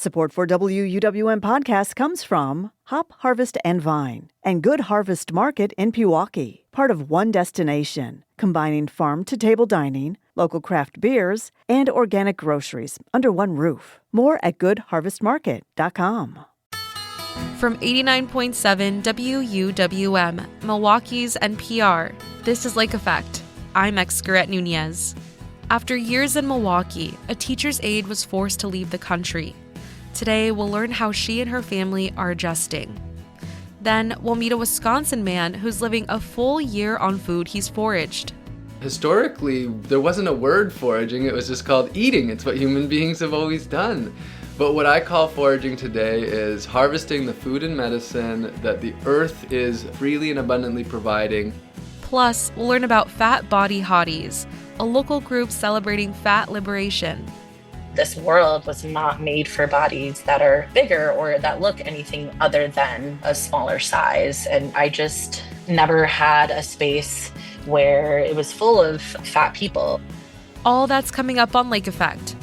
Support for WUWM podcast comes from Hop Harvest and Vine and Good Harvest Market in Milwaukee, part of One Destination, combining farm-to-table dining, local craft beers, and organic groceries under one roof. More at goodharvestmarket.com. From 89.7 WUWM, Milwaukee's NPR, this is Lake Effect. I'm Excaret Nunez. After years in Milwaukee, a teacher's aide was forced to leave the country. Today, we'll learn how she and her family are adjusting. Then, we'll meet a Wisconsin man who's living a full year on food he's foraged. Historically, there wasn't a word foraging, it was just called eating. It's what human beings have always done. But what I call foraging today is harvesting the food and medicine that the earth is freely and abundantly providing. Plus, we'll learn about Fat Body Hotties, a local group celebrating fat liberation. This world was not made for bodies that are bigger or that look anything other than a smaller size. And I just never had a space where it was full of fat people. All that's coming up on Lake Effect.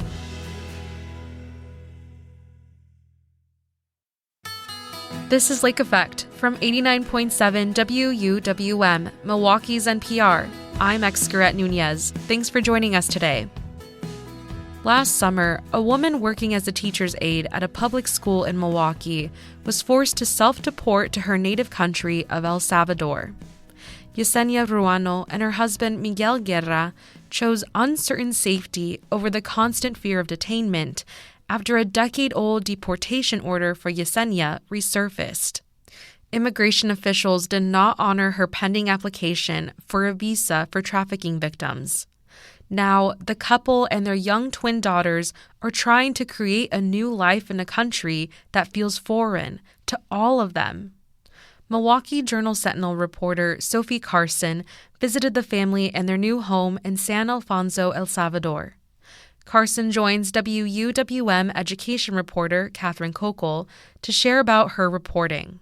This is Lake Effect from 89.7 WUWM, Milwaukee's NPR. I'm Excaret Nunez. Thanks for joining us today. Last summer, a woman working as a teacher's aide at a public school in Milwaukee was forced to self-deport to her native country of El Salvador. Yessenia Ruano and her husband Miguel Guerra chose uncertain safety over the constant fear of detainment after a decade-old deportation order for Yessenia resurfaced. Immigration officials did not honor her pending application for a visa for trafficking victims. Now, the couple and their young twin daughters are trying to create a new life in a country that feels foreign to all of them. Milwaukee Journal-Sentinel reporter Sophie Carson visited the family and their new home in San Alfonso, El Salvador. Carson joins WUWM education reporter Catherine Kokol to share about her reporting.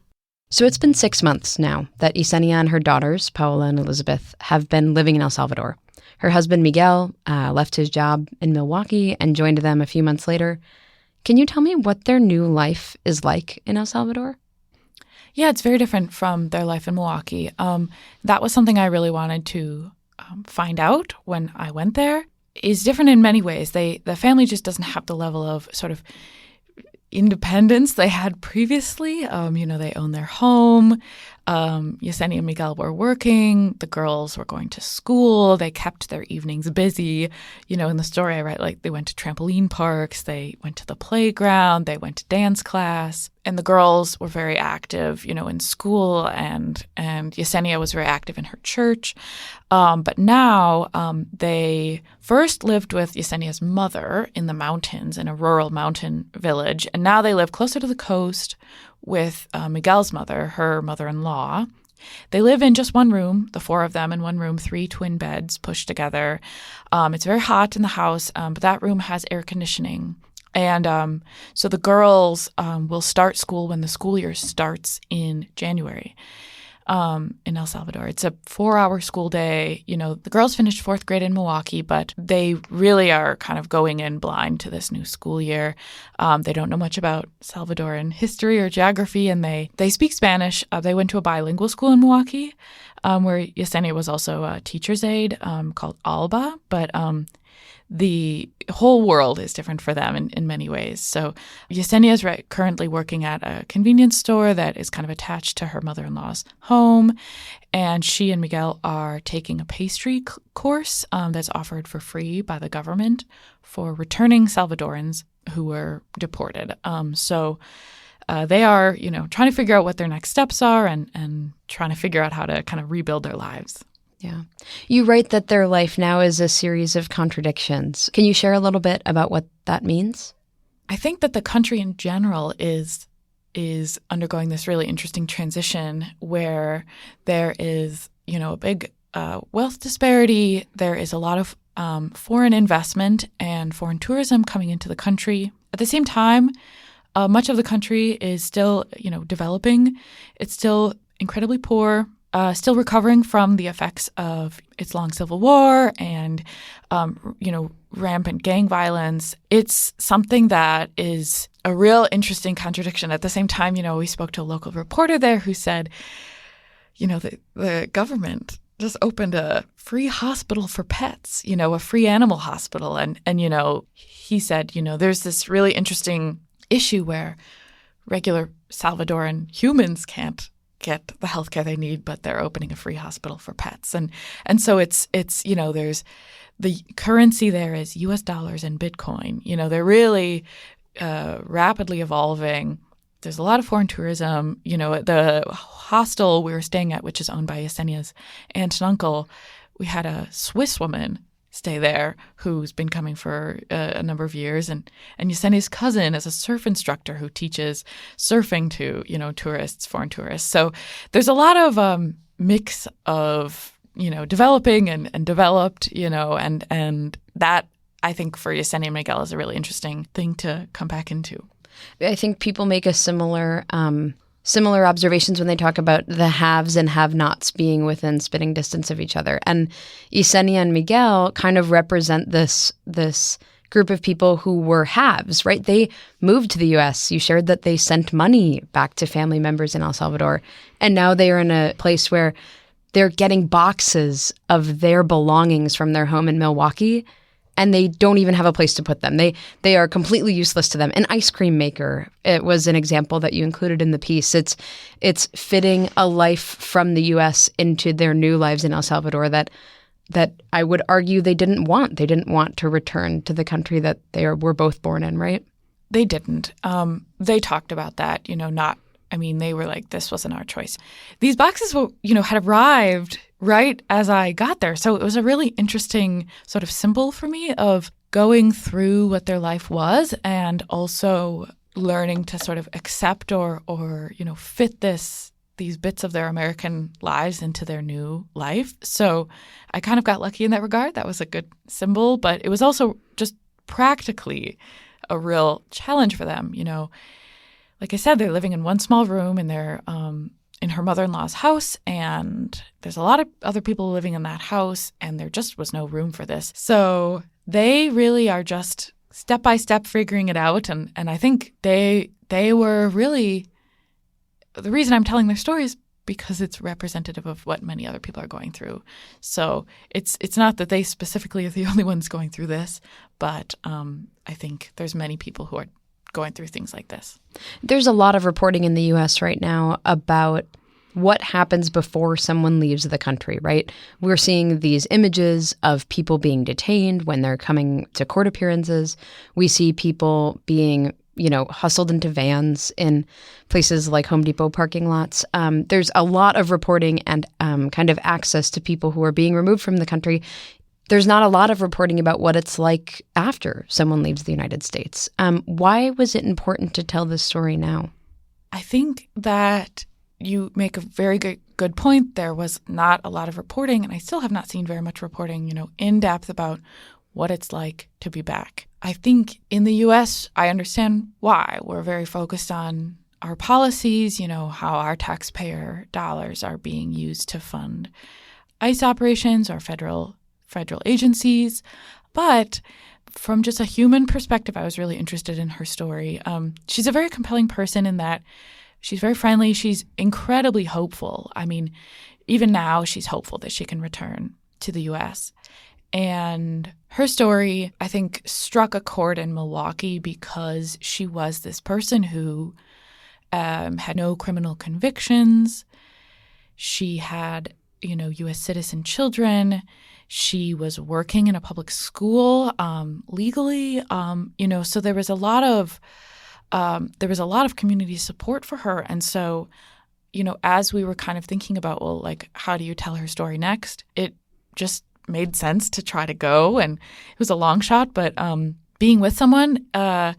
So it's been 6 months now that Yessenia and her daughters, Paola and Elizabeth, have been living in El Salvador. Her husband, Miguel, left his job in Milwaukee and joined them a few months later. Can you tell me what their new life is like in El Salvador? Yeah, it's very different from their life in Milwaukee. That was something I really wanted to find out when I went there. It's different in many ways. The family just doesn't have the level of sort of independence they had previously. They own their home. Yessenia and Miguel were working. The girls were going to school. They kept their evenings busy. In the story I write, they went to trampoline parks. They went to the playground. They went to dance class. And the girls were very active, in school. And Yessenia was very active in her church. But now they first lived with Yessenia's mother in the mountains, in a rural mountain village. And now they live closer to the coast with Miguel's mother, her mother-in-law. They live in just one room, the four of them in one room, 3 twin beds pushed together. It's very hot in the house, but that room has air conditioning. And so the girls will start school when the school year starts in January in El Salvador. It's a 4-hour school day. The girls finished 4th grade in Milwaukee, but they really are kind of going in blind to this new school year. They don't know much about Salvadoran history or geography, and they speak Spanish. They went to a bilingual school in Milwaukee where Yessenia was also a teacher's aide called Alba, but the whole world is different for them in many ways. So Yessenia is currently working at a convenience store that is kind of attached to her mother-in-law's home. And she and Miguel are taking a pastry course that's offered for free by the government for returning Salvadorans who were deported. So they are, trying to figure out what their next steps are and trying to figure out how to kind of rebuild their lives. Yeah. You write that their life now is a series of contradictions. Can you share a little bit about what that means? I think that the country in general is undergoing this really interesting transition where there is, a big wealth disparity. There is a lot of foreign investment and foreign tourism coming into the country. At the same time, much of the country is still, developing. It's still incredibly poor. Still recovering from the effects of its long civil war and, rampant gang violence. It's something that is a real interesting contradiction. At the same time, we spoke to a local reporter there who said, the government just opened a free hospital for pets, a free animal hospital. And he said, there's this really interesting issue where regular Salvadoran humans can't get the healthcare they need, but they're opening a free hospital for pets. And so it's there's the currency there is US dollars and Bitcoin. They're really rapidly evolving. There's a lot of foreign tourism. The hostel we were staying at, which is owned by Yessenia's aunt and uncle, we had a Swiss woman stay there who's been coming for a number of years. And Yessenia's cousin is a surf instructor who teaches surfing to, tourists, foreign tourists. So there's a lot of mix of, developing and developed, and that I think for Yessenia and Miguel is a really interesting thing to come back into. I think people make a similar observations when they talk about the haves and have-nots being within spitting distance of each other. And Yessenia and Miguel kind of represent this group of people who were haves, right? They moved to the U.S. You shared that they sent money back to family members in El Salvador. And now they are in a place where they're getting boxes of their belongings from their home in Milwaukee, and they don't even have a place to put them. They are completely useless to them. An ice cream maker, it was an example that you included in the piece. It's fitting a life from the U.S. into their new lives in El Salvador that I would argue they didn't want. They didn't want to return to the country that they were both born in, right? They didn't. They talked about that, they were like, this wasn't our choice. These boxes, had arrived right as I got there. So it was a really interesting sort of symbol for me of going through what their life was and also learning to sort of accept or fit these bits of their American lives into their new life. So I kind of got lucky in that regard. That was a good symbol, but it was also just practically a real challenge for them. Like I said, they're living in one small room and they're in her mother-in-law's house, and there's a lot of other people living in that house, and there just was no room for this. So they really are just step by step figuring it out, and I think they were really the reason I'm telling their story is because it's representative of what many other people are going through. So it's not that they specifically are the only ones going through this, but I think there's many people who are going through things like this. There's a lot of reporting in the U.S. right now about what happens before someone leaves the country, right? We're seeing these images of people being detained when they're coming to court appearances. We see people being, hustled into vans in places like Home Depot parking lots. There's a lot of reporting and kind of access to people who are being removed from the country. There's not a lot of reporting about what it's like after someone leaves the United States. Why was it important to tell this story now? I think that you make a very good point. There was not a lot of reporting, and I still have not seen very much reporting, in depth about what it's like to be back. I think in the U.S., I understand why. We're very focused on our policies, how our taxpayer dollars are being used to fund ICE operations or federal agencies. But from just a human perspective, I was really interested in her story. She's a very compelling person in that she's very friendly. She's incredibly hopeful. Even now, she's hopeful that she can return to the U.S. And her story, I think, struck a chord in Milwaukee because she was this person who had no criminal convictions. She had, U.S. citizen children. She was working in a public school legally, so there was a lot of community support for her. And so, as we were kind of thinking about, how do you tell her story next? It just made sense to try to go, and it was a long shot, but being with someone day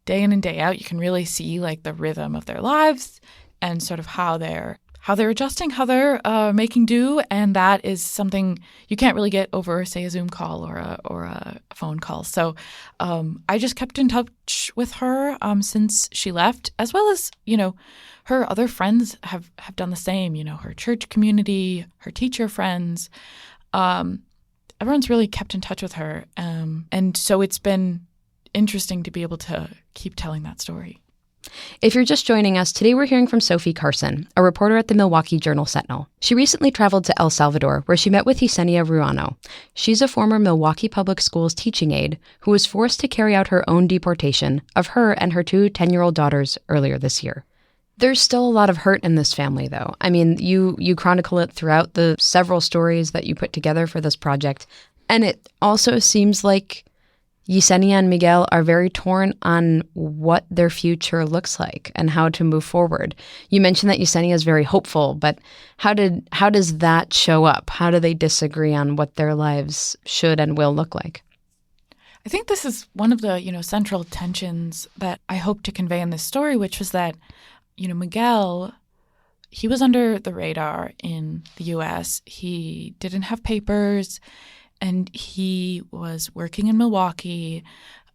in and day out, you can really see the rhythm of their lives and sort of how they're adjusting, how they're making do, and that is something you can't really get over, say, a Zoom call or a phone call. So I just kept in touch with her since she left, as well as her other friends have done the same. Her church community, her teacher friends. everyone's really kept in touch with her. And so it's been interesting to be able to keep telling that story. If you're just joining us, today we're hearing from Sophie Carson, a reporter at the Milwaukee Journal-Sentinel. She recently traveled to El Salvador, where she met with Yessenia Ruano. She's a former Milwaukee Public Schools teaching aide who was forced to carry out her own deportation of her and her two 10-year-old daughters earlier this year. There's still a lot of hurt in this family, though. I mean, you chronicle it throughout the several stories that you put together for this project, and it also seems like Yessenia and Miguel are very torn on what their future looks like and how to move forward. You mentioned that Yessenia is very hopeful, but how does that show up? How do they disagree on what their lives should and will look like? I think this is one of the, central tensions that I hope to convey in this story, which was that, Miguel, he was under the radar in the U.S. He didn't have papers, and he was working in Milwaukee,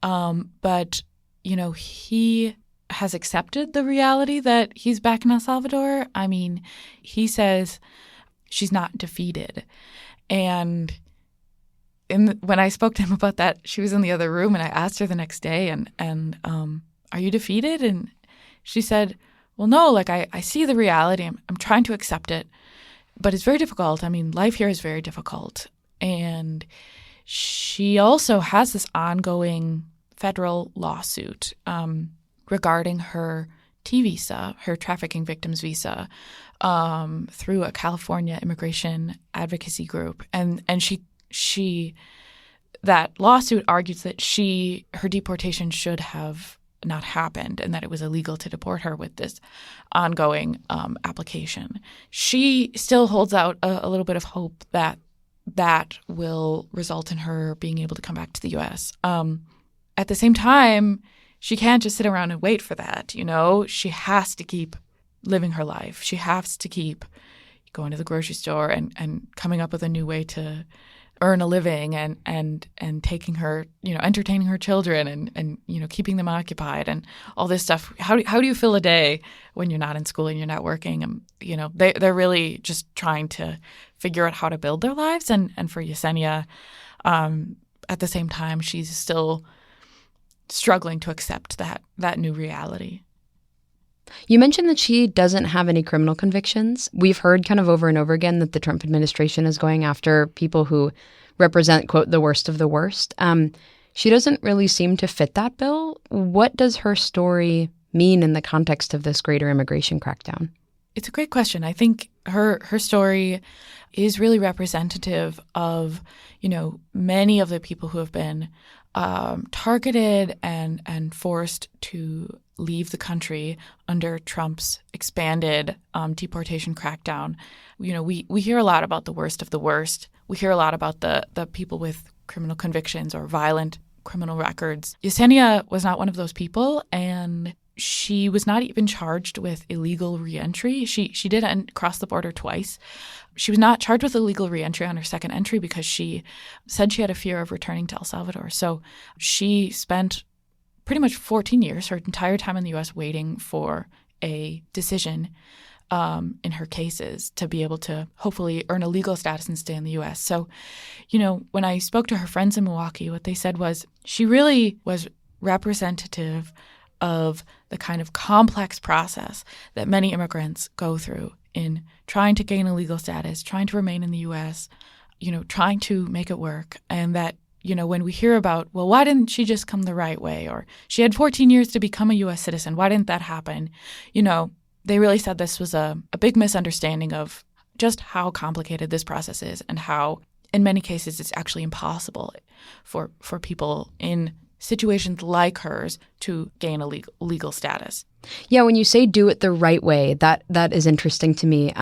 but, he has accepted the reality that he's back in El Salvador. I mean, he says she's not defeated. And when I spoke to him about that, she was in the other room, and I asked her the next day, and are you defeated? And she said, well, no, I see the reality. I'm trying to accept it, but it's very difficult. I mean, life here is very difficult. And she also has this ongoing federal lawsuit regarding her T visa, her trafficking victims visa, through a California immigration advocacy group. And she that lawsuit argues that her deportation should have not happened and that it was illegal to deport her with this ongoing application. She still holds out a little bit of hope that will result in her being able to come back to the U.S. At the same time, she can't just sit around and wait for that, She has to keep living her life. She has to keep going to the grocery store and coming up with a new way to earn a living and taking her, entertaining her children and keeping them occupied and all this stuff. How do you fill a day when you're not in school and you're not working? And, they're really just trying to figure out how to build their lives. And for Yessenia, at the same time, she's still struggling to accept that new reality. You mentioned that she doesn't have any criminal convictions. We've heard kind of over and over again that the Trump administration is going after people who represent, quote, the worst of the worst. She doesn't really seem to fit that bill. What does her story mean in the context of this greater immigration crackdown? It's a great question. I think her story is really representative of, many of the people who have been targeted and forced to leave the country under Trump's expanded deportation crackdown. We hear a lot about the worst of the worst. We hear a lot about the people with criminal convictions or violent criminal records. Yessenia was not one of those people, and she was not even charged with illegal reentry. She did cross the border twice. She was not charged with illegal reentry on her second entry because she said she had a fear of returning to El Salvador. So she spent pretty much 14 years, her entire time in the U.S., waiting for a decision in her cases to be able to hopefully earn a legal status and stay in the U.S. So, when I spoke to her friends in Milwaukee, what they said was she really was representative of the kind of complex process that many immigrants go through in trying to gain a legal status, trying to remain in the U.S., trying to make it work. And that, when we hear about, well, why didn't she just come the right way? Or she had 14 years to become a U.S. citizen. Why didn't that happen? They really said this was a big misunderstanding of just how complicated this process is and how, in many cases, it's actually impossible for people in situations like hers to gain a legal status. Yeah, when you say do it the right way, that is interesting to me.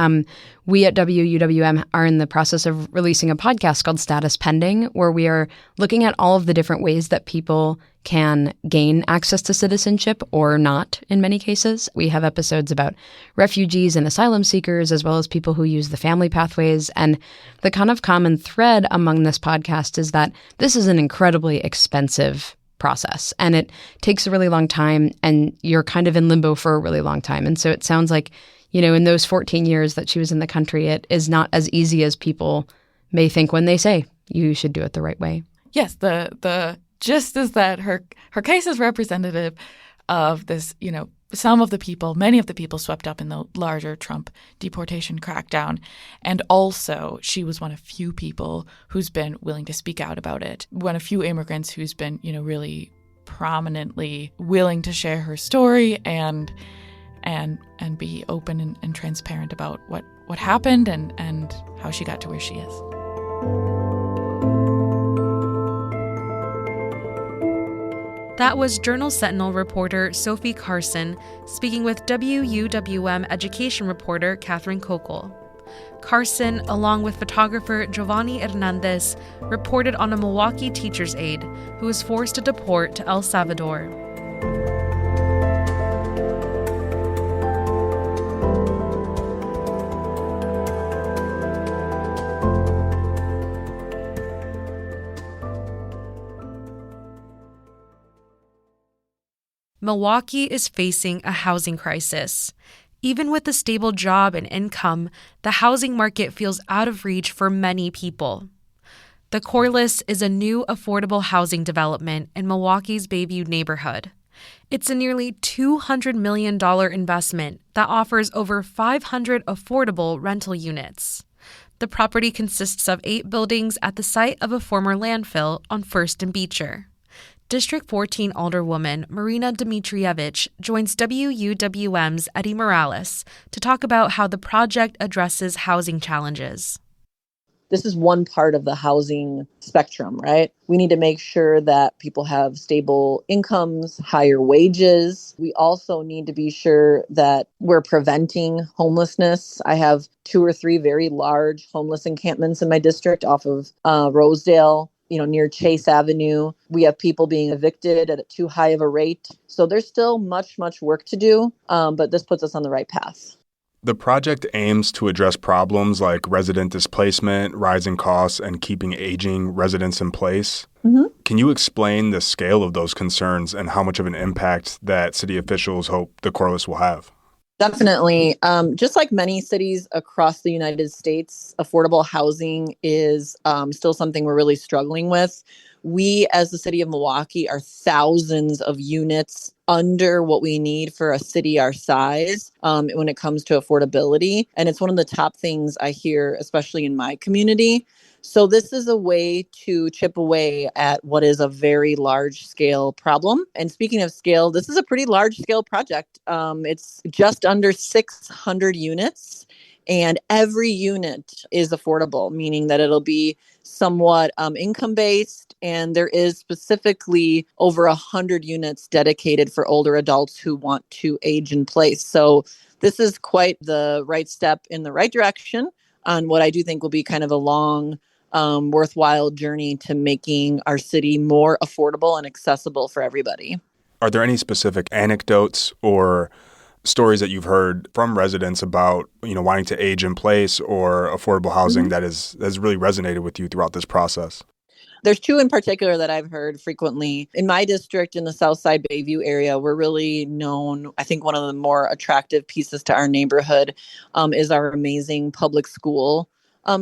We at WUWM are in the process of releasing a podcast called Status Pending, where we are looking at all of the different ways that people can gain access to citizenship or not in many cases. We have episodes about refugees and asylum seekers, as well as people who use the family pathways. And the kind of common thread among this podcast is that this is an incredibly expensive process and it takes a really long time and you're kind of in limbo for a really long time. And so it sounds like, in those 14 years that she was in the country, it is not as easy as people May think when they say you should do it the right way. Yes, the gist is that her case is representative of this, some of the people, many of the people swept up in the larger Trump deportation crackdown. And also, she was one of few people who's been willing to speak out about it. One of few immigrants who's been, really prominently willing to share her story and be open and transparent about what happened and how she got to where she is. That was Journal Sentinel reporter Sophie Carson speaking with WUWM education reporter Catherine Kokel. Carson, along with photographer Giovanni Hernandez, reported on a Milwaukee teacher's aide who was forced to deport to El Salvador. Milwaukee is facing a housing crisis. Even with a stable job and income, the housing market feels out of reach for many people. The Corliss is a new affordable housing development in Milwaukee's Bayview neighborhood. It's a nearly $200 million investment that offers over 500 affordable rental units. The property consists of 8 buildings at the site of a former landfill on First and Beecher. District 14 Alderwoman Marina Dmitrievich joins WUWM's Eddie Morales to talk about how the project addresses housing challenges. This is one part of the housing spectrum, right? We need to make sure that people have stable incomes, higher wages. We also need to be sure that we're preventing homelessness. I have 2 or 3 very large homeless encampments in my district off of Rosedale, near Chase Avenue. We have people being evicted at too high of a rate. So there's still much, much work to do, but this puts us on the right path. The project aims to address problems like resident displacement, rising costs, and keeping aging residents in place. Mm-hmm. Can you explain the scale of those concerns and how much of an impact that city officials hope the Corliss will have? Definitely. Just like many cities across the United States, affordable housing is still something we're really struggling with. We, as the city of Milwaukee, are thousands of units under what we need for a city our size when it comes to affordability. And it's one of the top things I hear, especially in my community. So this is a way to chip away at what is a very large scale problem. And speaking of scale, this is a pretty large scale project. It's just under 600 units. And every unit is affordable, meaning that it'll be somewhat income-based. And there is specifically over 100 units dedicated for older adults who want to age in place. So this is quite the right step in the right direction on what I do think will be kind of a long, worthwhile journey to making our city more affordable and accessible for everybody. Are there any specific anecdotes or stories that you've heard from residents about, wanting to age in place or affordable housing that has really resonated with you throughout this process? There's 2 in particular that I've heard frequently. In my district, in the Southside Bayview area, we're really known. I think one of the more attractive pieces to our neighborhood is our amazing public school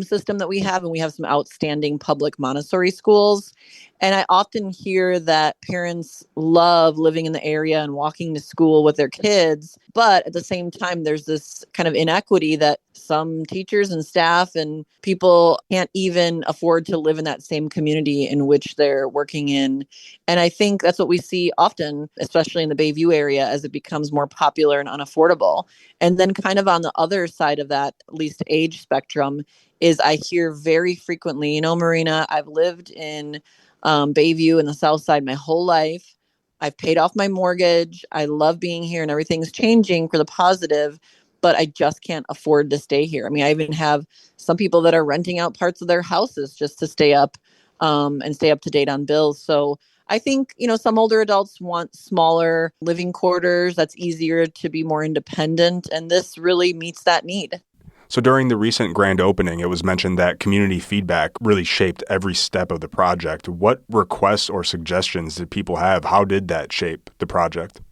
system that we have. And we have some outstanding public Montessori schools. And I often hear that parents love living in the area and walking to school with their kids. But at the same time, there's this kind of inequity that some teachers and staff and people can't even afford to live in that same community in which they're working in. And I think that's what we see often, especially in the Bayview area, as it becomes more popular and unaffordable. And then kind of on the other side of that, at least age spectrum, is I hear very frequently, Marina, I've lived in Bayview in the South Side my whole life. I've paid off my mortgage. I love being here and everything's changing for the positive, but I just can't afford to stay here. I mean, I even have some people that are renting out parts of their houses just to stay up and stay up to date on bills. So I think, some older adults want smaller living quarters. That's easier to be more independent. And this really meets that need. So during the recent grand opening, it was mentioned that community feedback really shaped every step of the project. What requests or suggestions did people have? How did that shape the project?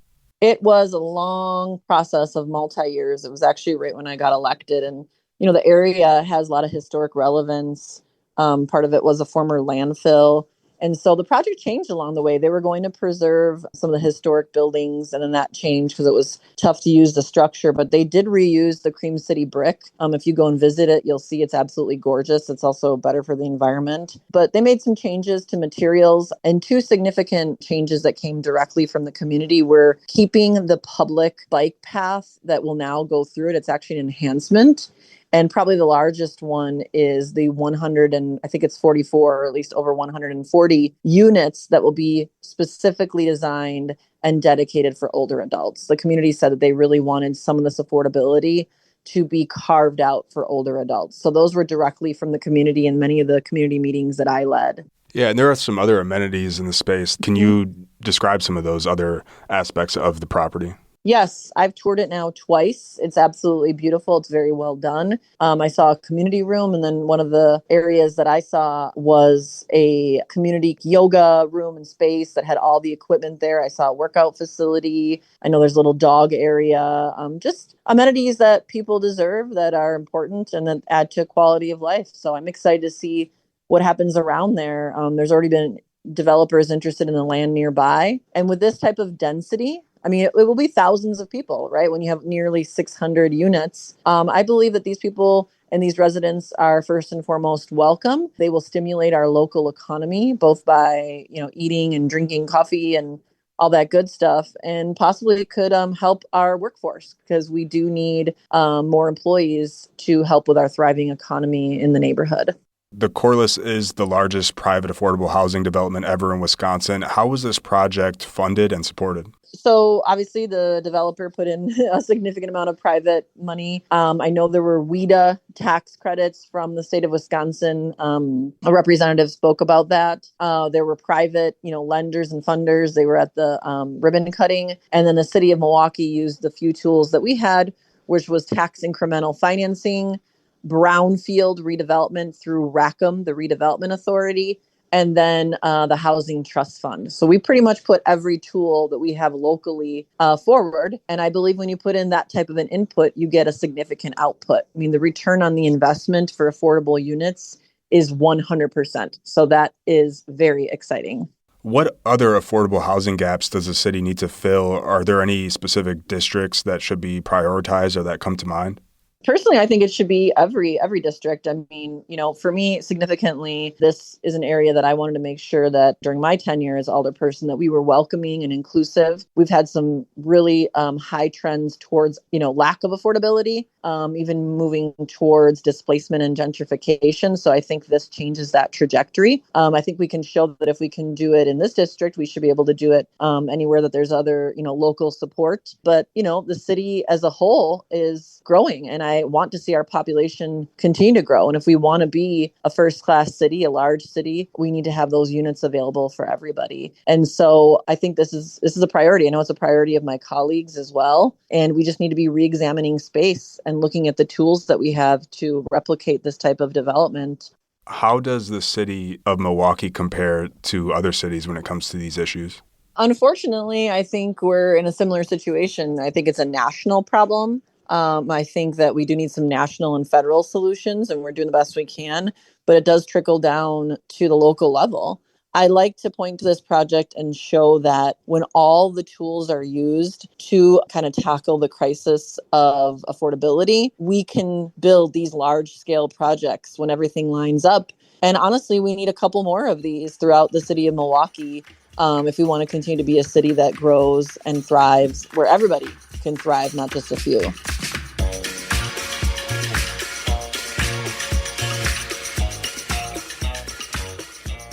It was a long process of multi-years. It was actually right when I got elected. And, the area has a lot of historic relevance. Part of it was a former landfill. And so the project changed along the way. They were going to preserve some of the historic buildings, and then that changed because it was tough to use the structure. But they did reuse the Cream City brick. If you go and visit it, you'll see it's absolutely gorgeous. It's also better for the environment. But they made some changes to materials, and two significant changes that came directly from the community were keeping the public bike path that will now go through it. It's actually an enhancement. And probably the largest one is the 100 and I think it's 44 or at least over 140 units that will be specifically designed and dedicated for older adults. The community said that they really wanted some of this affordability to be carved out for older adults. So those were directly from the community in many of the community meetings that I led. Yeah, and there are some other amenities in the space. Can you describe some of those other aspects of the property? Yes, I've toured it now twice. It's absolutely beautiful. It's very well done. I saw a community room, and then one of the areas that I saw was a community yoga room and space that had all the equipment there. I saw a workout facility. I know there's a little dog area. Just amenities that people deserve, that are important and that add to quality of life. So I'm excited to see what happens around there. There's already been developers interested in the land nearby. And with this type of density, I mean, it will be thousands of people, right? When you have nearly 600 units. I believe that these people and these residents are first and foremost welcome. They will stimulate our local economy, both by, eating and drinking coffee and all that good stuff, and possibly could help our workforce, because we do need more employees to help with our thriving economy in the neighborhood. The Corliss is the largest private affordable housing development ever in Wisconsin. How was this project funded and supported? So obviously the developer put in a significant amount of private money. I know there were WIDA tax credits from the state of Wisconsin. A representative spoke about that. There were private, lenders and funders. They were at the ribbon cutting. And then the city of Milwaukee used the few tools that we had, which was tax incremental financing, brownfield redevelopment through RACM, the Redevelopment Authority, and then the Housing Trust Fund. So we pretty much put every tool that we have locally forward. And I believe when you put in that type of an input, you get a significant output. I mean, the return on the investment for affordable units is 100%. So that is very exciting. What other affordable housing gaps does the city need to fill? Are there any specific districts that should be prioritized or that come to mind? Personally, I think it should be every district. I mean, for me, significantly, this is an area that I wanted to make sure that during my tenure as alderperson that we were welcoming and inclusive. We've had some really high trends towards, lack of affordability, even moving towards displacement and gentrification. So I think this changes that trajectory. I think we can show that if we can do it in this district, we should be able to do it anywhere that there's other, local support. But, the city as a whole is growing, and I want to see our population continue to grow. And if we want to be a first-class city, a large city, we need to have those units available for everybody. And so I think this is a priority. I know it's a priority of my colleagues as well. And we just need to be re-examining space and looking at the tools that we have to replicate this type of development. How does the city of Milwaukee compare to other cities when it comes to these issues? Unfortunately, I think we're in a similar situation. I think it's a national problem. I think that we do need some national and federal solutions, and we're doing the best we can, but it does trickle down to the local level. I like to point to this project and show that when all the tools are used to kind of tackle the crisis of affordability, we can build these large-scale projects when everything lines up. And honestly, we need a couple more of these throughout the city of Milwaukee if we want to continue to be a city that grows and thrives, where everybody can thrive, not just a few.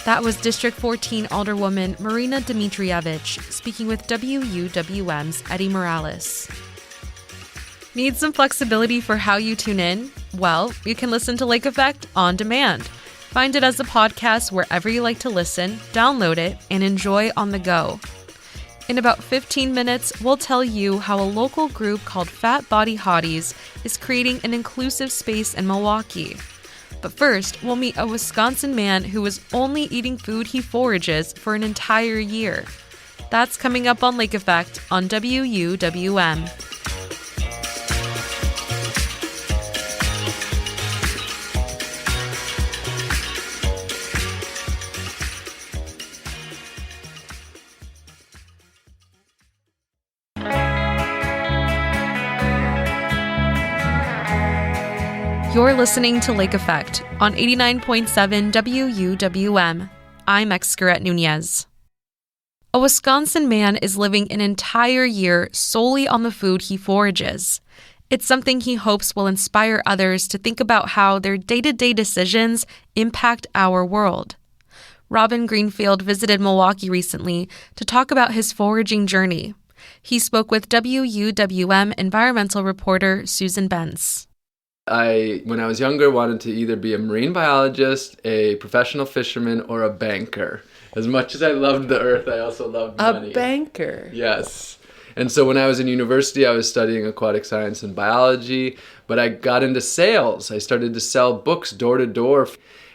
That was District 14 Alderwoman Marina Dmitrievich speaking with WUWM's Eddie Morales. Need some flexibility for how you tune in? Well, you can listen to Lake Effect on demand. Find it as a podcast wherever you like to listen, download it, and enjoy on the go. In about 15 minutes, we'll tell you how a local group called Fat Body Hotties is creating an inclusive space in Milwaukee. But first, we'll meet a Wisconsin man who is only eating food he forages for an entire year. That's coming up on Lake Effect on WUWM. You're listening to Lake Effect on 89.7 WUWM. I'm Excret Nunez. A Wisconsin man is living an entire year solely on the food he forages. It's something he hopes will inspire others to think about how their day-to-day decisions impact our world. Robin Greenfield visited Milwaukee recently to talk about his foraging journey. He spoke with WUWM environmental reporter Susan Bentz. When I was younger, wanted to either be a marine biologist, a professional fisherman, or a banker. As much as I loved the earth, I also loved money. A banker? Yes. And so when I was in university, I was studying aquatic science and biology, but I got into sales. I started to sell books door to door,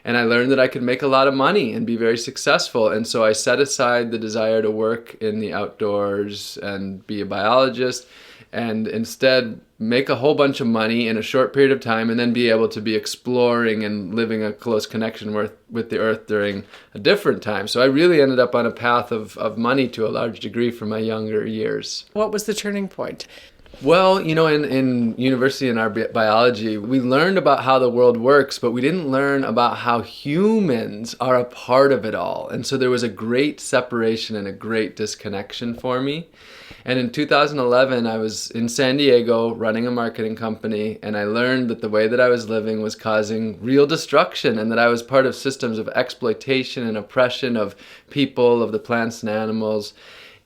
and I learned that I could make a lot of money and be very successful. And so I set aside the desire to work in the outdoors and be a biologist, and instead make a whole bunch of money in a short period of time and then be able to be exploring and living a close connection with the earth during a different time. So I really ended up on a path of money to a large degree from my younger years. What was the turning point? Well, in university in our biology, we learned about how the world works, but we didn't learn about how humans are a part of it all. And so there was a great separation and a great disconnection for me. And in 2011, I was in San Diego running a marketing company, and I learned that the way that I was living was causing real destruction, and that I was part of systems of exploitation and oppression of people, of the plants and animals.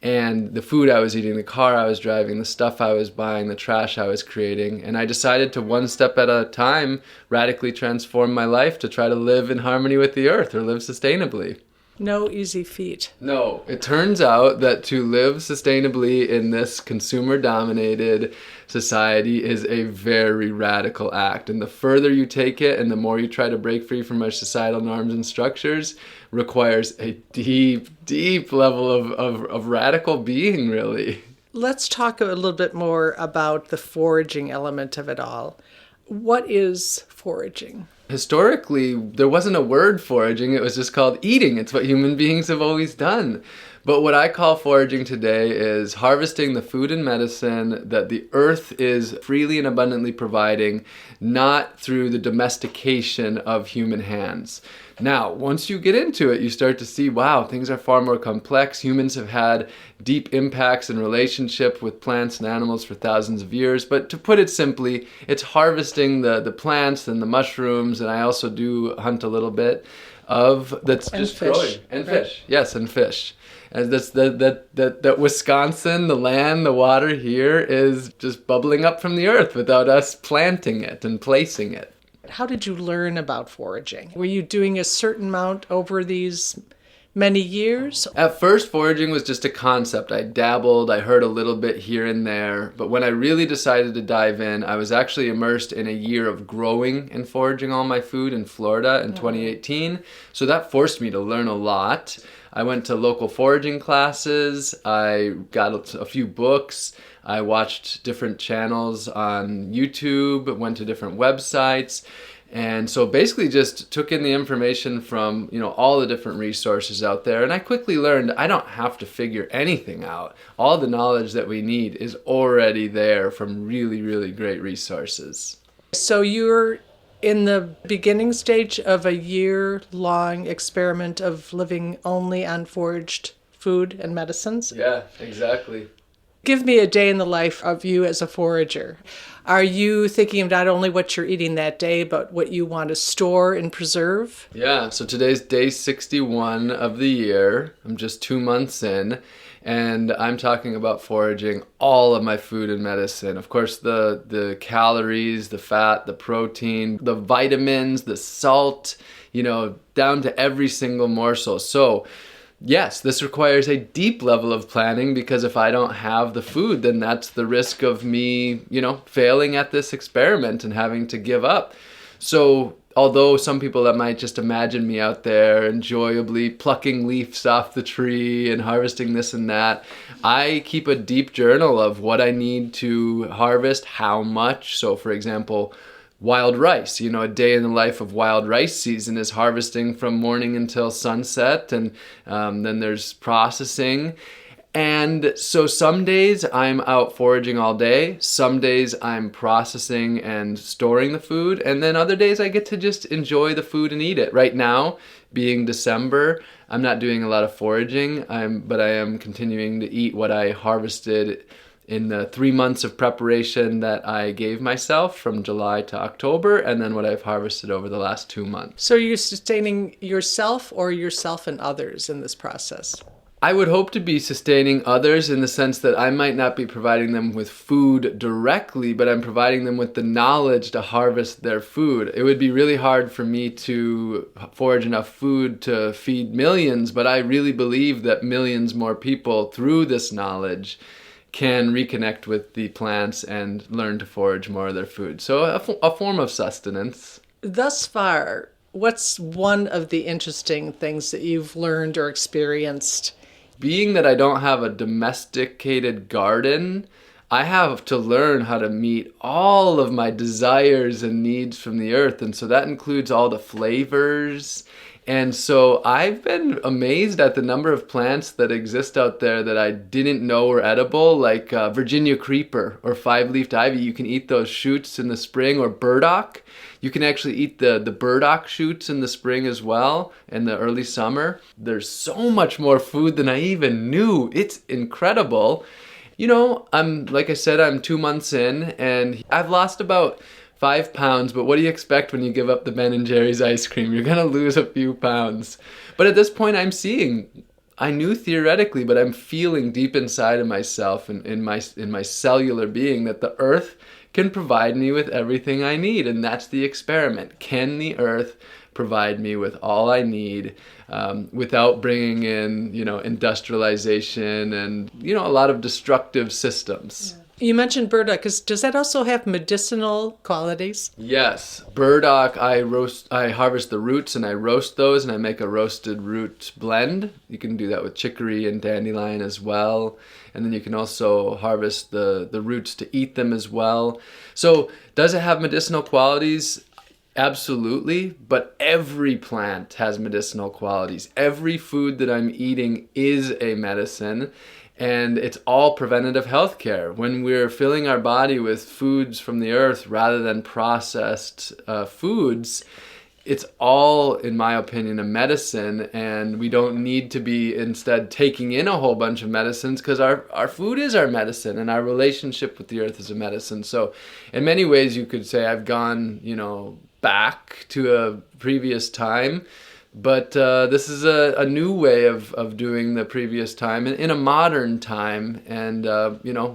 And the food I was eating, the car I was driving, the stuff I was buying, the trash I was creating. And I decided to, one step at a time, radically transform my life to try to live in harmony with the earth, or live sustainably. No easy feat. No, it turns out that to live sustainably in this consumer-dominated society is a very radical act. And the further you take it and the more you try to break free from our societal norms and structures requires a deep, deep level of radical being, really. Let's talk a little bit more about the foraging element of it all. What is foraging? Historically, there wasn't a word foraging, it was just called eating. It's what human beings have always done. But what I call foraging today is harvesting the food and medicine that the earth is freely and abundantly providing, not through the domestication of human hands. Now, once you get into it, you start to see, wow, things are far more complex. Humans have had deep impacts in relationship with plants and animals for thousands of years. But to put it simply, it's harvesting the plants and the mushrooms, and I also do hunt a little bit of that's and just fish, growing. And right? Fish, yes, and fish. And that's that Wisconsin, the land, the water here is just bubbling up from the earth without us planting it and placing it. How did you learn about foraging? Were you doing a certain amount over these many years? At first, foraging was just a concept. I dabbled, I heard a little bit here and there, but when I really decided to dive in, I was actually immersed in a year of growing and foraging all my food in Florida in 2018. So that forced me to learn a lot. I went to local foraging classes, I got a few books, I watched different channels on YouTube, went to different websites, and so basically just took in the information from, all the different resources out there. And I quickly learned I don't have to figure anything out. All the knowledge that we need is already there from really, really great resources. So you're in the beginning stage of a year-long experiment of living only on foraged food and medicines? Yeah, exactly. Give me a day in the life of you as a forager. Are you thinking of not only what you're eating that day, but what you want to store and preserve? Yeah, so today's day 61 of the year. I'm just 2 months in, and I'm talking about foraging all of my food and medicine. Of course, the calories, the fat, the protein, the vitamins, the salt, down to every single morsel. So yes, this requires a deep level of planning, because if I don't have the food, then that's the risk of me, failing at this experiment and having to give up. So although some people that might just imagine me out there enjoyably plucking leaves off the tree and harvesting this and that, I keep a deep journal of what I need to harvest, how much. So for example, wild rice, a day in the life of wild rice season is harvesting from morning until sunset, and then there's processing. And so some days I'm out foraging all day, some days I'm processing and storing the food, and then other days I get to just enjoy the food and eat it. Right now, being December, I'm not doing a lot of foraging, but I am continuing to eat what I harvested in the 3 months of preparation that I gave myself from July to October, and then what I've harvested over the last 2 months. So are you sustaining yourself or yourself and others in this process? I would hope to be sustaining others in the sense that I might not be providing them with food directly, but I'm providing them with the knowledge to harvest their food. It would be really hard for me to forage enough food to feed millions, but I really believe that millions more people through this knowledge can reconnect with the plants and learn to forage more of their food. So a form of sustenance. Thus far, what's one of the interesting things that you've learned or experienced? Being that I don't have a domesticated garden, I have to learn how to meet all of my desires and needs from the earth. And so that includes all the flavors. And so I've been amazed at the number of plants that exist out there that I didn't know were edible, like Virginia creeper or five-leafed ivy. You can eat those shoots in the spring, or burdock. You can actually eat the burdock shoots in the spring as well, in the early summer. There's so much more food than I even knew. It's incredible. You know, like I said, I'm 2 months in, and I've lost about 5 pounds, but what do you expect when you give up the Ben & Jerry's ice cream? You're gonna lose a few pounds. But at this point I knew theoretically, but I'm feeling deep inside of myself and in my cellular being that the earth can provide me with everything I need, and that's the experiment. Can the earth provide me with all I need without bringing in, industrialization and, a lot of destructive systems? Yeah. You mentioned burdock. Does that also have medicinal qualities? Yes. Burdock, I harvest the roots and I roast those, and I make a roasted root blend. You can do that with chicory and dandelion as well. And then you can also harvest the roots to eat them as well. So does it have medicinal qualities? Absolutely. But every plant has medicinal qualities. Every food that I'm eating is a medicine. And it's all preventative health care. When we're filling our body with foods from the earth rather than processed foods, it's all, in my opinion, a medicine, and we don't need to be instead taking in a whole bunch of medicines, because our food is our medicine and our relationship with the earth is a medicine. So in many ways you could say I've gone, back to a previous time, but this is a new way of doing the previous time in a modern time, and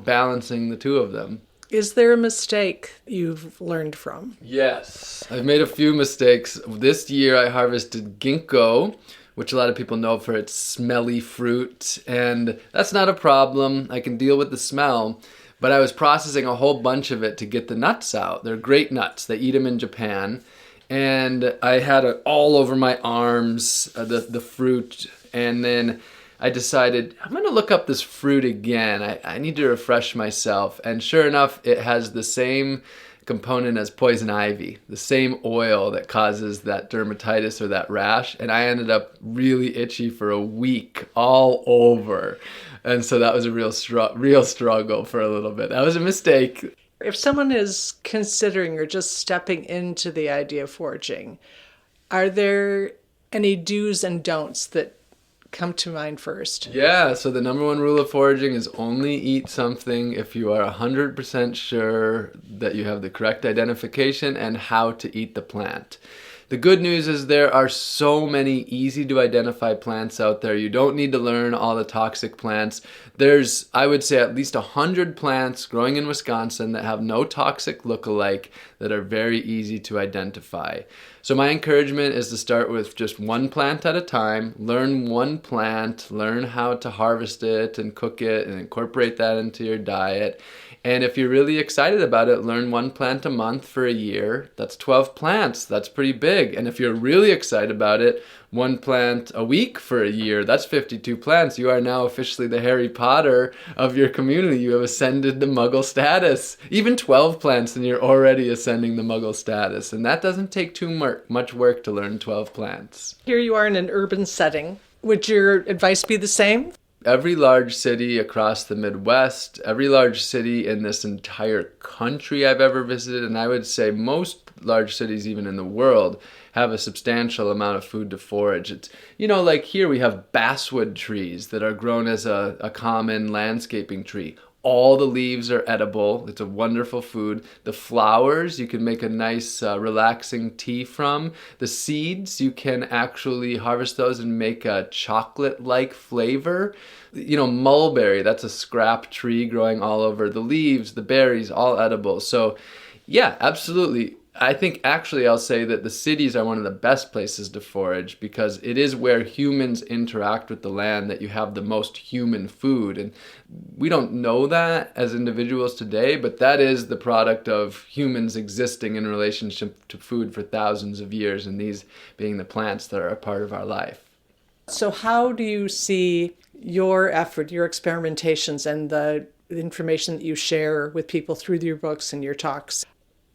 balancing the two of them. Is there a mistake you've learned from? Yes, I've made a few mistakes. This year I harvested ginkgo, which a lot of people know for its smelly fruit, and that's not a problem. I can deal with the smell, but I was processing a whole bunch of it to get the nuts out. They're great nuts. They eat them in Japan. And I had it all over my arms, the fruit, and then I decided I'm going to look up this fruit again. I need to refresh myself. And sure enough, it has the same component as poison ivy, the same oil that causes that dermatitis or that rash. And I ended up really itchy for a week all over. And so that was a real struggle for a little bit. That was a mistake. If someone is considering or just stepping into the idea of foraging, are there any do's and don'ts that come to mind first? Yeah, so the number one rule of foraging is only eat something if you are 100% sure that you have the correct identification and how to eat the plant. The good news is there are so many easy to identify plants out there. You don't need to learn all the toxic plants. There's, I would say, at least 100 plants growing in Wisconsin that have no toxic look-alike that are very easy to identify. So my encouragement is to start with just one plant at a time, learn one plant, learn how to harvest it and cook it and incorporate that into your diet. And if you're really excited about it, learn one plant a month for a year. That's 12 plants. That's pretty big. And if you're really excited about it, one plant a week for a year. That's 52 plants. You are now officially the Harry Potter of your community. You have ascended the Muggle status. Even 12 plants and you're already ascending the Muggle status. And that doesn't take too much work to learn 12 plants. Here you are in an urban setting. Would your advice be the same? every large city across the Midwest, every large city in this entire country I've ever visited, and I would say most large cities even in the world, have a substantial amount of food to forage. It's, like here we have basswood trees that are grown as a common landscaping tree. All the leaves are edible. It's a wonderful food. The flowers, you can make a nice relaxing tea from. The seeds, you can actually harvest those and make a chocolate-like flavor. Mulberry, that's a scrap tree growing all over. The leaves, the berries, all edible. So yeah, absolutely. I think actually I'll say that the cities are one of the best places to forage because it is where humans interact with the land that you have the most human food. And we don't know that as individuals today, but that is the product of humans existing in relationship to food for thousands of years, and these being the plants that are a part of our life. So how do you see your effort, your experimentations, and the information that you share with people through your books and your talks?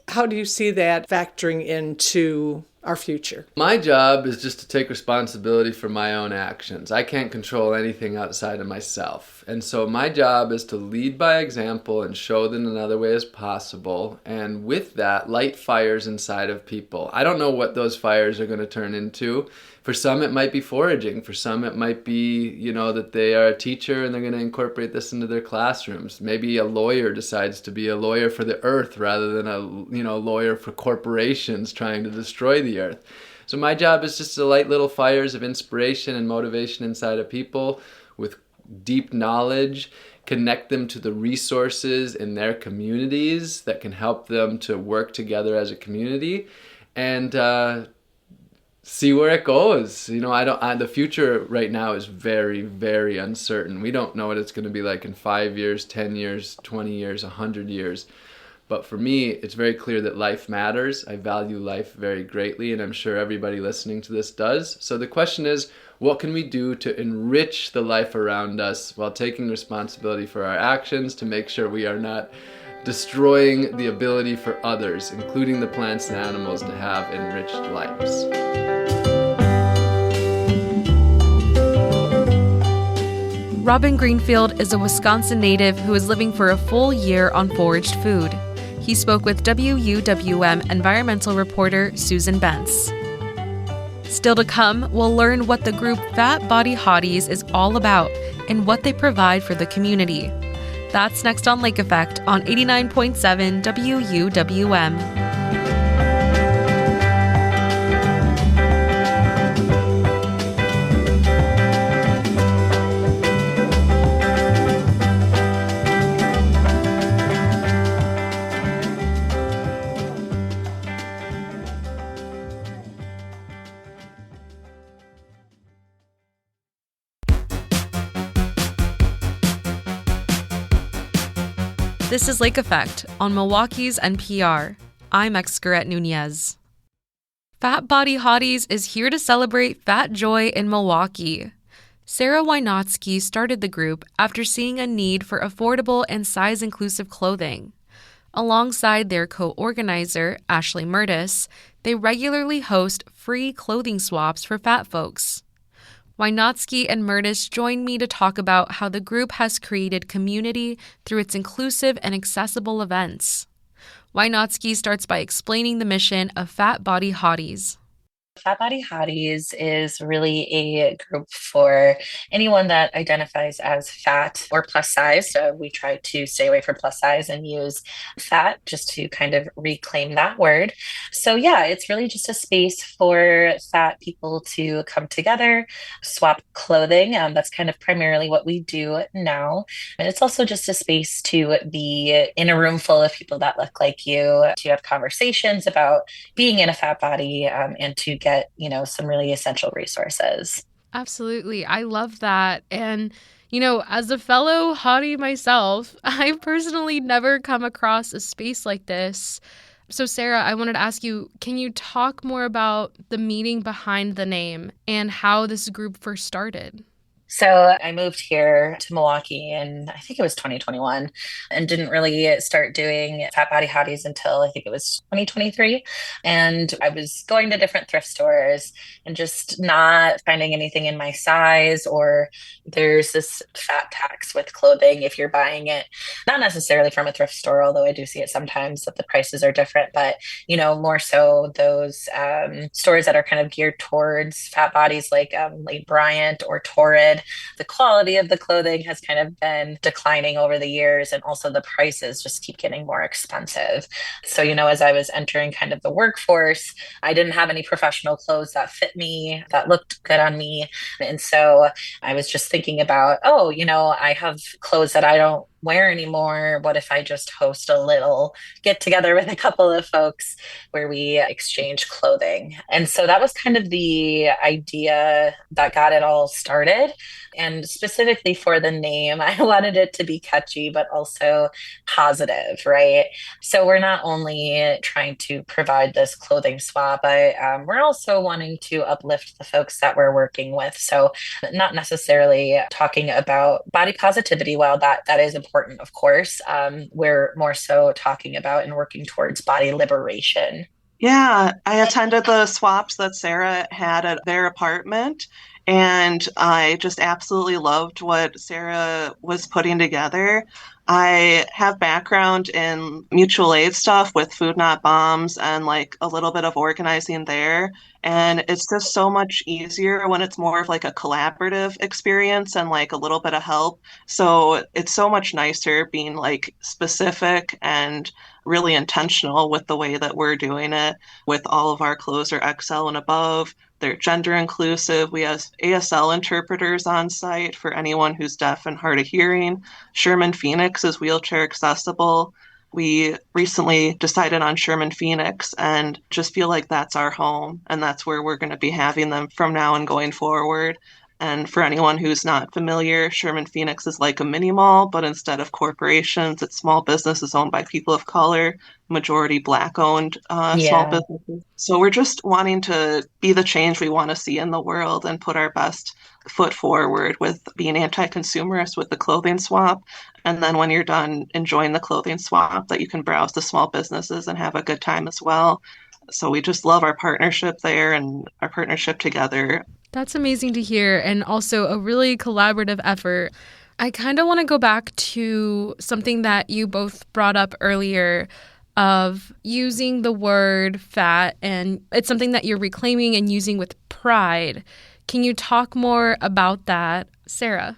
How do you see that factoring into our future? My job is just to take responsibility for my own actions. I can't control anything outside of myself. And so my job is to lead by example and show them another way as possible. And with that, light fires inside of people. I don't know what those fires are going to turn into. For some, it might be foraging. For some, it might be, that they are a teacher and they're going to incorporate this into their classrooms. Maybe a lawyer decides to be a lawyer for the earth rather than a lawyer for corporations trying to destroy the earth. So my job is just to light little fires of inspiration and motivation inside of people with deep knowledge, connect them to the resources in their communities that can help them to work together as a community, and see where it goes. The future right now is very, very uncertain. We don't know what it's going to be like in 5 years, 10 years, 20 years, 100 years. But for me, it's very clear that life matters. I value life very greatly, and I'm sure everybody listening to this does. So the question is, what can we do to enrich the life around us while taking responsibility for our actions to make sure we are not destroying the ability for others, including the plants and animals, to have enriched lives? Robin Greenfield is a Wisconsin native who is living for a full year on foraged food. He spoke with WUWM environmental reporter Susan Bentz. Still to come, we'll learn what the group Fat Body Hotties is all about and what they provide for the community. That's next on Lake Effect on 89.7 WUWM. This is Lake Effect on Milwaukee's NPR. I'm Excurette Nunez. Fat Body Hotties is here to celebrate fat joy in Milwaukee. Sarah Wynotsky started the group after seeing a need for affordable and size-inclusive clothing. Alongside their co-organizer, Ashley Murtis, they regularly host free clothing swaps for fat folks. Wynotsky and Murtis joined me to talk about how the group has created community through its inclusive and accessible events. Wynotsky starts by explaining the mission of Fat Body Hotties. Fat Body Hotties is really a group for anyone that identifies as fat or plus size. So we try to stay away from plus size and use fat just to kind of reclaim that word. So yeah, it's really just a space for fat people to come together, swap clothing. That's kind of primarily what we do now. And it's also just a space to be in a room full of people that look like you, to have conversations about being in a fat body, and to get, some really essential resources. Absolutely. I love that. And, as a fellow hottie myself, I've personally never come across a space like this. So, Sarah, I wanted to ask you, can you talk more about the meaning behind the name and how this group first started? So I moved here to Milwaukee in, I think it was 2021, and didn't really start doing Fat Body Hotties until I think it was 2023. And I was going to different thrift stores and just not finding anything in my size, or there's this fat tax with clothing if you're buying it, not necessarily from a thrift store, although I do see it sometimes that the prices are different, but more so those stores that are kind of geared towards fat bodies like Late Bryant or Torrid. The quality of the clothing has kind of been declining over the years, and also the prices just keep getting more expensive. So, as I was entering kind of the workforce, I didn't have any professional clothes that fit me, that looked good on me. And so I was just thinking about, I have clothes that I don't wear anymore. What if I just host a little get together with a couple of folks where we exchange clothing? And so that was kind of the idea that got it all started. And specifically for the name, I wanted it to be catchy, but also positive, right? So we're not only trying to provide this clothing swap, but we're also wanting to uplift the folks that we're working with. So not necessarily talking about body positivity, while that is important, of course. We're more so talking about and working towards body liberation. Yeah, I attended the swaps that Sarah had at their apartment, and I just absolutely loved what Sarah was putting together. I have background in mutual aid stuff with Food Not Bombs and like a little bit of organizing there. And it's just so much easier when it's more of like a collaborative experience and like a little bit of help. So it's so much nicer being like specific and really intentional with the way that we're doing it. With all of our clothes are XL and above. They're gender inclusive. We have ASL interpreters on site for anyone who's deaf and hard of hearing. Sherman Phoenix is wheelchair accessible. We recently decided on Sherman Phoenix and just feel like that's our home, and that's where we're going to be having them from now and going forward. And for anyone who's not familiar, Sherman Phoenix is like a mini mall, but instead of corporations, it's small businesses owned by people of color, majority Black owned small Yeah. businesses. So we're just wanting to be the change we want to see in the world and put our best foot forward with being anti-consumerist with the clothing swap. And then when you're done enjoying the clothing swap, that you can browse the small businesses and have a good time as well. So we just love our partnership there and our partnership together. That's amazing to hear, and also a really collaborative effort. I kind of want to go back to something that you both brought up earlier of using the word fat, and it's something that you're reclaiming and using with pride. Can you talk more about that, Sarah?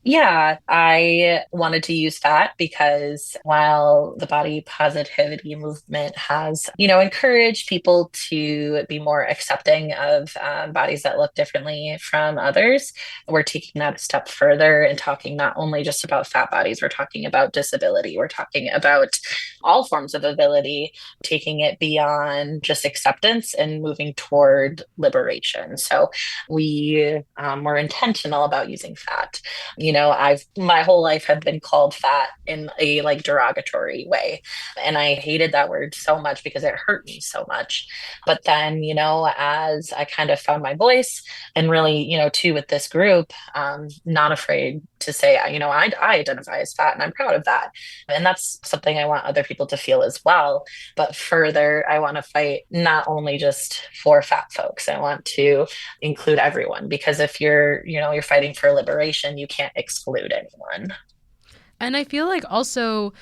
Yeah, I wanted to use fat because while the body positivity movement has, encouraged people to be more accepting of bodies that look differently from others, we're taking that a step further and talking not only just about fat bodies, we're talking about disability, we're talking about all forms of ability, taking it beyond just acceptance and moving toward liberation. So we were intentional about using fat. I've my whole life have been called fat in a like derogatory way. And I hated that word so much because it hurt me so much. But then, as I kind of found my voice and really, too, with this group, not afraid to say, I identify as fat and I'm proud of that. And that's something I want other people to feel as well. But further, I want to fight not only just for fat folks. I want to include everyone, because if you're fighting for liberation, you can't exclude anyone. And I feel like also,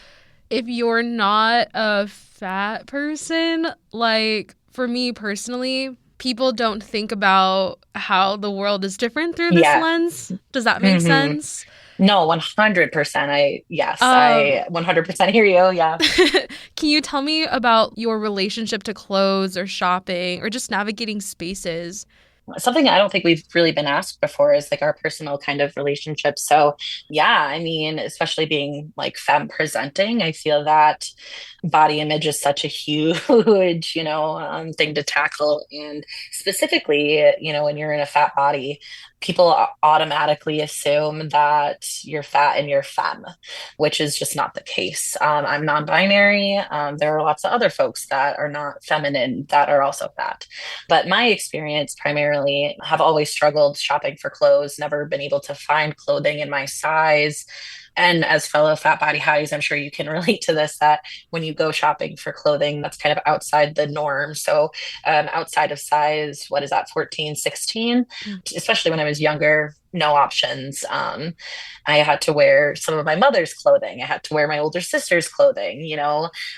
if you're not a fat person, like for me personally, people don't think about how the world is different through this Yeah. lens. Does that make sense? No, 100%. I 100% hear you. Yeah. Can you tell me about your relationship to clothes or shopping or just navigating spaces? Something I don't think we've really been asked before is like our personal kind of relationship. So, yeah, especially being like femme presenting, I feel that body image is such a huge, thing to tackle. And specifically, when you're in a fat body, people automatically assume that you're fat and you're femme, which is just not the case. I'm non-binary. There are lots of other folks that are not feminine that are also fat. But my experience primarily have always struggled shopping for clothes, never been able to find clothing in my size. And as fellow fat body hotties, I'm sure you can relate to this, that when you go shopping for clothing, that's kind of outside the norm. So outside of size, what is that, 14, 16? Especially when I was younger, no options. I had to wear some of my mother's clothing. I had to wear my older sister's clothing.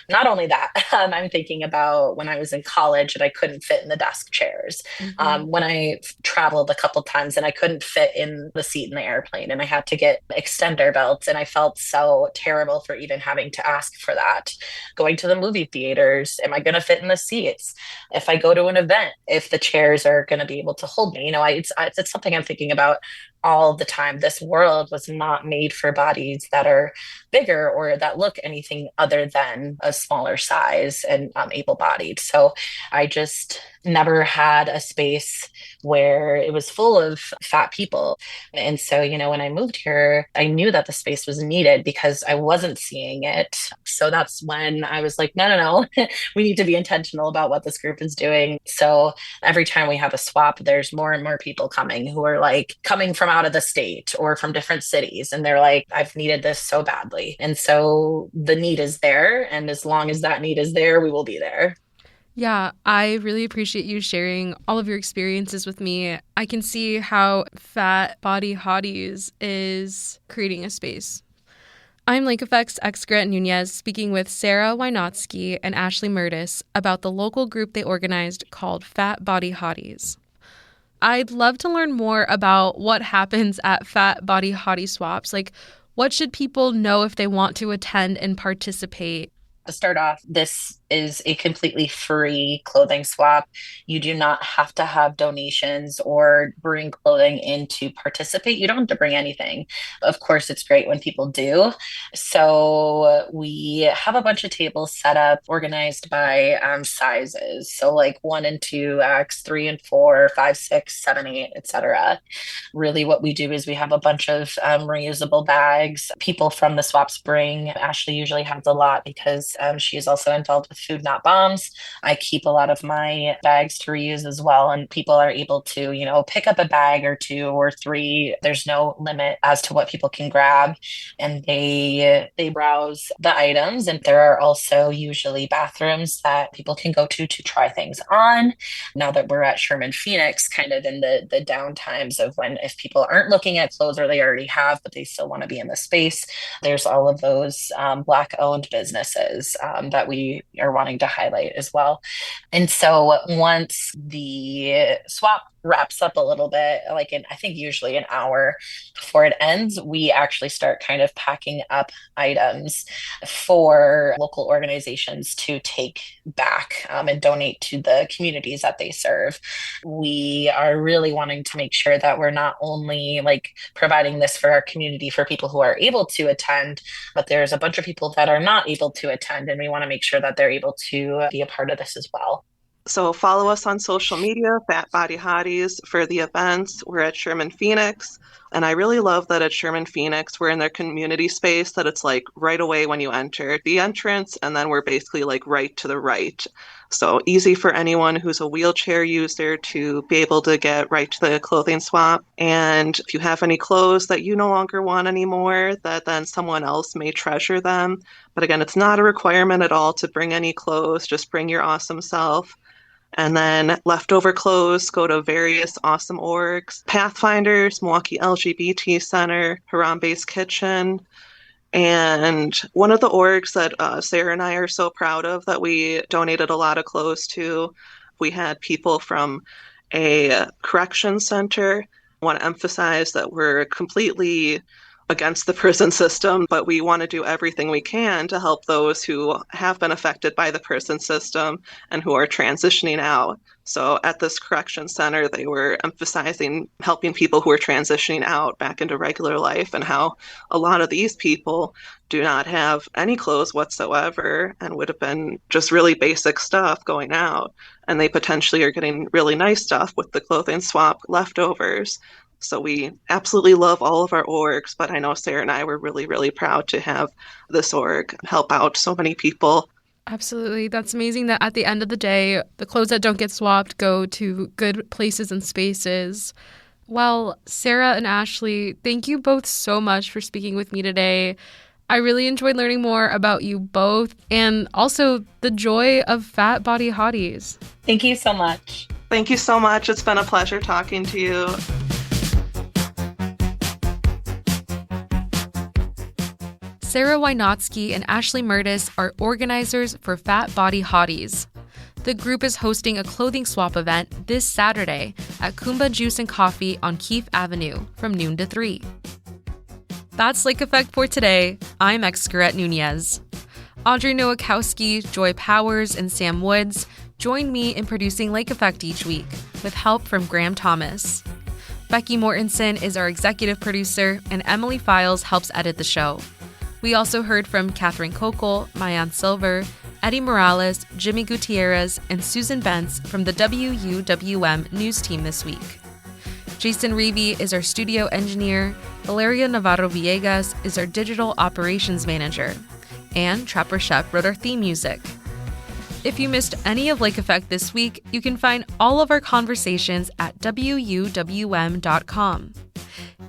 Not only that, I'm thinking about when I was in college and I couldn't fit in the desk chairs. When I traveled a couple times and I couldn't fit in the seat in the airplane and I had to get extender belts, and I felt so terrible for even having to ask for that. Going to the movie theaters, am I going to fit in the seats? If I go to an event, if the chairs are going to be able to hold me, it's something I'm thinking about all the time. This world was not made for bodies that are bigger or that look anything other than a smaller size and able-bodied. So I just never had a space where it was full of fat people. And so, when I moved here, I knew that the space was needed because I wasn't seeing it. So that's when I was like, no, we need to be intentional about what this group is doing. So every time we have a swap, there's more and more people coming who are like coming from out of the state or from different cities. And they're like, I've needed this so badly. And so the need is there. And as long as that need is there, we will be there. Yeah, I really appreciate you sharing all of your experiences with me. I can see how Fat Body Hotties is creating a space. I'm Lake Effect's Excret Nunez, speaking with Sarah Wynotsky and Ashley Murtis about the local group they organized called Fat Body Hotties. I'd love to learn more about what happens at Fat Body Hottie swaps. Like, what should people know if they want to attend and participate? To start off, this is a completely free clothing swap. You do not have to have donations or bring clothing in to participate. You don't have to bring anything. Of course, it's great when people do. So we have a bunch of tables set up, organized by sizes. So like 1 and 2X, 3 and 4, 5, 6, 7, 8, etc. Really what we do is we have a bunch of reusable bags. People from the swaps bring. Ashley usually has a lot because she is also involved with Food Not Bombs. I keep a lot of my bags to reuse as well, and people are able to, pick up a bag or 2 or 3. There's no limit as to what people can grab, and they browse the items. And there are also usually bathrooms that people can go to try things on. Now that we're at Sherman Phoenix, kind of in the down times of when if people aren't looking at clothes or they already have, but they still want to be in the space, there's all of those Black-owned businesses that we are wanting to highlight as well. And so once the swap wraps up a little bit, like I think usually an hour before it ends, we actually start kind of packing up items for local organizations to take back and donate to the communities that they serve. We are really wanting to make sure that we're not only like providing this for our community for people who are able to attend, but there's a bunch of people that are not able to attend, and we want to make sure that they're able to be a part of this as well. So follow us on social media, Fat Body Hotties, for the events. We're at Sherman Phoenix. And I really love that at Sherman Phoenix, we're in their community space, that it's like right away when you enter the entrance, and then we're basically like right to the right. So easy for anyone who's a wheelchair user to be able to get right to the clothing swap. And if you have any clothes that you no longer want anymore, that then someone else may treasure them. But again, it's not a requirement at all to bring any clothes, just bring your awesome self. And then leftover clothes go to various awesome orgs: Pathfinders, Milwaukee LGBT Center, Harambe's Kitchen. And one of the orgs that Sarah and I are so proud of that we donated a lot of clothes to, we had people from a correction center. I want to emphasize that we're completely against the prison system, but we want to do everything we can to help those who have been affected by the prison system and who are transitioning out. So at this correction center, they were emphasizing helping people who are transitioning out back into regular life, and how a lot of these people do not have any clothes whatsoever and would have been just really basic stuff going out. And they potentially are getting really nice stuff with the clothing swap leftovers. So we absolutely love all of our orgs, but I know Sarah and I were really, really proud to have this org help out so many people. Absolutely. That's amazing that at the end of the day, the clothes that don't get swapped go to good places and spaces. Well, Sarah and Ashley, thank you both so much for speaking with me today. I really enjoyed learning more about you both and also the joy of Fat Body Hotties. Thank you so much. Thank you so much. It's been a pleasure talking to you. Sarah Wynotsky and Ashley Murtis are organizers for Fat Body Hotties. The group is hosting a clothing swap event this Saturday at Kumba Juice and Coffee on Keefe Avenue from noon to 3. That's Lake Effect for today. I'm Excurette Nunez. Audrey Nowakowski, Joy Powers, and Sam Woods join me in producing Lake Effect each week with help from Graham Thomas. Becky Mortensen is our executive producer, and Emily Files helps edit the show. We also heard from Catherine Kokel, Mayan Silver, Eddie Morales, Jimmy Gutierrez, and Susan Bentz from the WUWM news team this week. Jason Reevy is our studio engineer, Valeria Navarro-Villegas is our digital operations manager, and Trapper Shep wrote our theme music. If you missed any of Lake Effect this week, you can find all of our conversations at WUWM.com.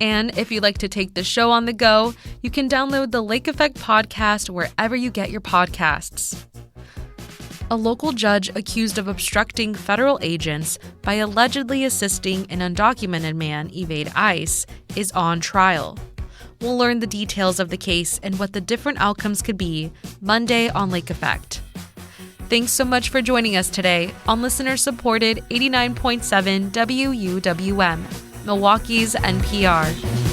And if you'd like to take the show on the go, you can download the Lake Effect podcast wherever you get your podcasts. A local judge accused of obstructing federal agents by allegedly assisting an undocumented man evade ICE is on trial. We'll learn the details of the case and what the different outcomes could be Monday on Lake Effect. Thanks so much for joining us today on listener-supported 89.7 WUWM, Milwaukee's NPR.